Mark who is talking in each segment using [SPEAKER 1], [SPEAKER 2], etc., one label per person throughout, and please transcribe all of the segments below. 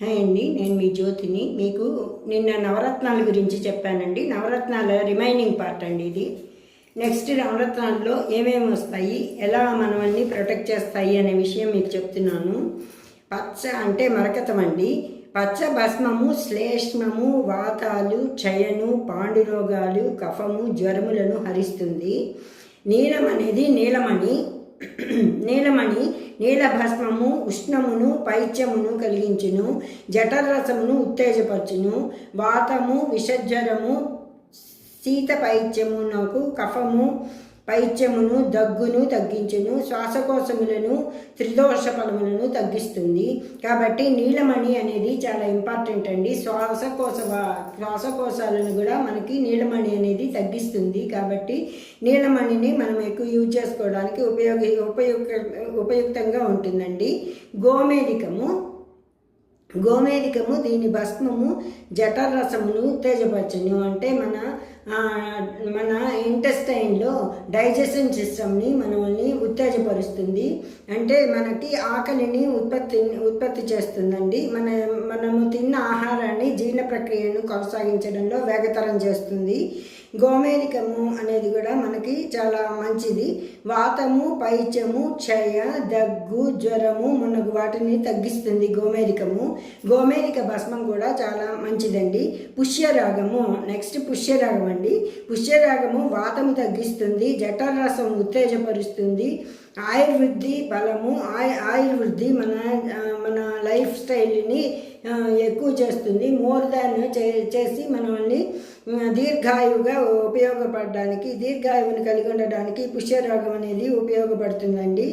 [SPEAKER 1] Hi అండి, నేను మీ జ్యోతిని. మీకు నిన్న నవరత్నాల గురించి చెప్పానండి. నవరత్నాల రిమైనింగ్ పార్ట్ అండి ఇది. నెక్స్ట్ నవరత్నాల్లో ఏమేమి వస్తాయి, ఎలా మనల్ని ప్రొటెక్ట్ చేస్తాయి అనే విషయం మీకు చెప్తున్నాను. పచ్చ అంటే మరకతం అండి. పచ్చ భస్మము శ్లేష్మము, వాతాలు, క్షయను, పాండురోగాలు, కఫము, జ్వరములను హరిస్తుంది. నీలం అనేది నీలమణి. నీలభస్మము ఉష్ణమును పైత్యమును కలిగించును, జఠరసమును ఉత్తేజపరచును. వాతము విషజ్వరము, శీత పైత్యమునకు, కఫము పైత్యమును దగ్గును తగ్గించును, శ్వాసకోశములను త్రిదోష ఫలములను తగ్గిస్తుంది. కాబట్టి నీలమణి అనేది చాలా ఇంపార్టెంట్ అండి. శ్వాసకోశాలను కూడా మనకి నీలమణి అనేది తగ్గిస్తుంది. కాబట్టి నీలమణిని మనం ఎక్కువ యూజ్ చేసుకోవడానికి ఉపయుక్తంగా ఉంటుందండి. గోమేధికము దీని భస్మము జఠరసమును ఉత్తేజపరచును. అంటే మన ఇంటెస్టైన్లో డైజెషన్ సిస్టమ్ని మనల్ని ఉత్తేజపరుస్తుంది. అంటే మనకి ఆకలిని ఉత్పత్తి చేస్తుందండి. మనము తిన్న ఆహారాన్ని జీర్ణ ప్రక్రియను కొనసాగించడంలో వేగతరం చేస్తుంది. గోమేధికము అనేది కూడా మనకి చాలా మంచిది. వాతము పైత్యము, క్షయ, దగ్గు, జ్వరము మున్నగు వాటిని తగ్గిస్తుంది గోమేధిక భస్మం కూడా చాలా మంచిదండి. పుష్యరాగము నెక్స్ట్ పుష్యరాగం అండి. పుష్యరాగము వాతము తగ్గిస్తుంది, జఠరరసం ఉత్తేజపరుస్తుంది, ఆయుర్వృద్ధి బలము. ఆయుర్వృద్ధి మన లైఫ్ స్టైల్ని ఎక్కువ చేస్తుంది. మోర్ దాన్ చేసి మనల్ని దీర్ఘాయువుగా దీర్ఘాయువుని కలిగి ఉండడానికి పుష్యరాగం అనేది ఉపయోగపడుతుందండి.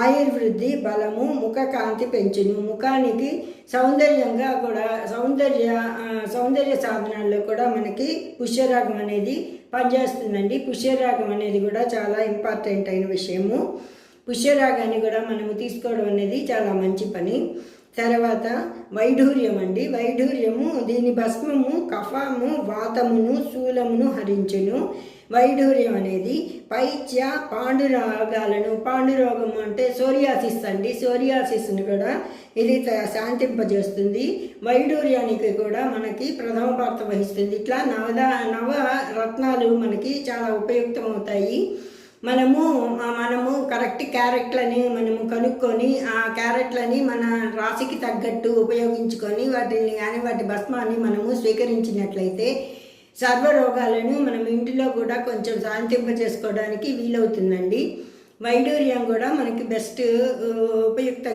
[SPEAKER 1] ఆయుర్వృద్ధి బలము, ముఖ కాంతి పెంచును. ముఖానికి సౌందర్యంగా కూడా సౌందర్య సాధనాల్లో కూడా మనకి పుష్యరాగం అనేది పనిచేస్తుందండి. పుష్యరాగం అనేది కూడా చాలా ఇంపార్టెంట్ అయిన విషయము. పుష్యరాగాన్ని కూడా మనము తీసుకోవడం అనేది చాలా మంచి పని. తర్వాత వైఢూర్యం అండి. వైఢూర్యము దీని భస్మము కఫము, వాతమును, శూలమును హరించును. వైఢూర్యం అనేది పైత్య పాండురోగము అంటే సోరియాసిస్ అండి. సోరియాసిస్ని కూడా ఇది శాంతింపజేస్తుంది. వైఢూర్యానికి కూడా మనకి ప్రథమ పాత్ర వహిస్తుంది. ఇట్లా నవరత్నాలు మనకి చాలా ఉపయుక్తమవుతాయి. మనము కరెక్ట్ క్యారెట్లని మనము కనుక్కొని ఆ క్యారెట్లని మన రాశికి తగ్గట్టు ఉపయోగించుకొని వాటి భస్మాన్ని మనము స్వీకరించినట్లయితే సర్వరోగాలను మనం ఇంటిలో కూడా కొంచెం శాంతింపజేసుకోవడానికి వీలవుతుందండి. వైడూర్యం కూడా మనకి బెస్ట్ ఉపయుక్త